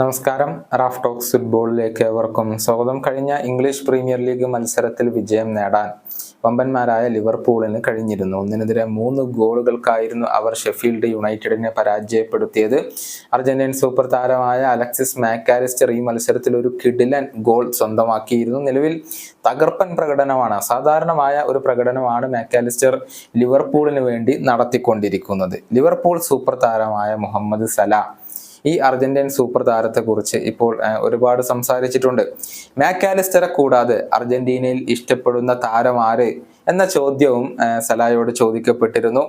നമസ്കാരം. Raf talks ഫുട്ബോളിലേക്ക് ഏവർക്കും സ്വാഗതം. കഴിഞ്ഞ ഇംഗ്ലീഷ് പ്രീമിയർ ലീഗ് മത്സരത്തിൽ വിജയം നേടാൻ വമ്പന്മാരായ ലിവർപൂളിന് കഴിഞ്ഞിരുന്നു. 1-3 ഗോളുകൾക്കായിരുന്നു അവർ ഷെഫീൽഡ് യുണൈറ്റഡിനെ പരാജയപ്പെടുത്തിയത്. അർജന്റീൻ സൂപ്പർ താരമായ അലക്സിസ് മാക്കാലിസ്റ്റർ ഈ മത്സരത്തിൽ ഒരു കിടിലൻ ഗോൾ സ്വന്തമാക്കിയിരുന്നു. നിലവിൽ തകർപ്പൻ പ്രകടനമാണ്, അസാധാരണമായ ഒരു പ്രകടനമാണ് മാക്കാലിസ്റ്റർ ലിവർപൂളിന് വേണ്ടി നടത്തിക്കൊണ്ടിരിക്കുന്നത്. ലിവർപൂൾ സൂപ്പർ താരമായ മുഹമ്മദ് സലാ ഈ അർജന്റീൻ സൂപ്പർ താരത്തെക്കുറിച്ച് ഇപ്പോൾ ഒരുപാട് സംസാരിച്ചിട്ടുണ്ട്. മാക്കാലിസ്റ്ററെ കൂടാതെ അർജന്റീനയിൽ ഇഷ്ടപ്പെടുന്ന താരം ആര് എന്ന ചോദ്യവും സലായോട് ചോദിക്കപ്പെട്ടിരുന്നു.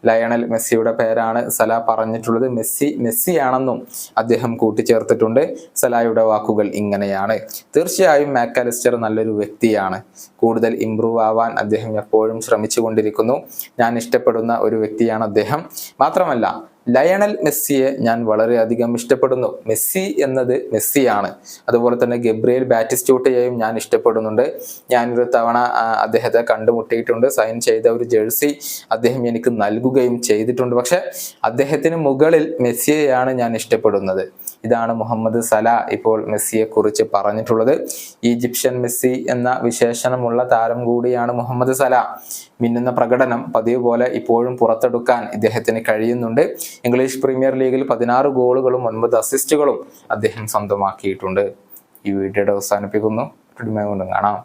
ലയണൽ മെസ്സിയുടെ പേരാണ് സല പറഞ്ഞിട്ടുള്ളത്. മെസ്സിയാണെന്നും അദ്ദേഹം കൂട്ടിച്ചേർത്തിട്ടുണ്ട്. സലായുടെ വാക്കുകൾ ഇങ്ങനെയാണ്: തീർച്ചയായും മാക്കാലിസ്റ്റർ നല്ലൊരു വ്യക്തിയാണ്. കൂടുതൽ ഇംപ്രൂവ് ആവാൻ അദ്ദേഹം എപ്പോഴും ശ്രമിച്ചുകൊണ്ടിരിക്കുന്നു. ഞാൻ ഇഷ്ടപ്പെടുന്ന ഒരു വ്യക്തിയാണ് അദ്ദേഹം. മാത്രമല്ല, ലയണൽ മെസ്സിയെ ഞാൻ വളരെയധികം ഇഷ്ടപ്പെടുന്നു. മെസ്സി എന്നത് മെസ്സിയാണ്. അതുപോലെ തന്നെ ഗബ്രിയേൽ ബാറ്റിസ്റ്റൂട്ടയെയും ഞാൻ ഇഷ്ടപ്പെടുന്നുണ്ട്. ഞാനൊരു തവണ അദ്ദേഹത്തെ കണ്ടുമുട്ടിയിട്ടുണ്ട്. സൈൻ ചെയ്ത ഒരു ജേഴ്സി അദ്ദേഹം എനിക്ക് നൽകുകയും ചെയ്തിട്ടുണ്ട്. പക്ഷെ അദ്ദേഹത്തിന് മുകളിൽ മെസ്സിയെയാണ് ഞാൻ ഇഷ്ടപ്പെടുന്നത്. ഇതാണ് മുഹമ്മദ് സല ഇപ്പോൾ മെസ്സിയെ കുറിച്ച് പറഞ്ഞിട്ടുള്ളത്. ഈജിപ്ഷ്യൻ മെസ്സി എന്ന വിശേഷണമുള്ള താരം കൂടിയാണ് മുഹമ്മദ് സല. മിന്നുന്ന പ്രകടനം പതിവ് പോലെ ഇപ്പോഴും പുറത്തെടുക്കാൻ ഇദ്ദേഹത്തിന് കഴിയുന്നുണ്ട്. ഇംഗ്ലീഷ് പ്രീമിയർ ലീഗിൽ 16 ഗോളുകളും 9 അസിസ്റ്റുകളും അദ്ദേഹം സ്വന്തമാക്കിയിട്ടുണ്ട്. ഈ വീഡിയോയുടെ അവസാനിപ്പിക്കുന്നു. കാണാം.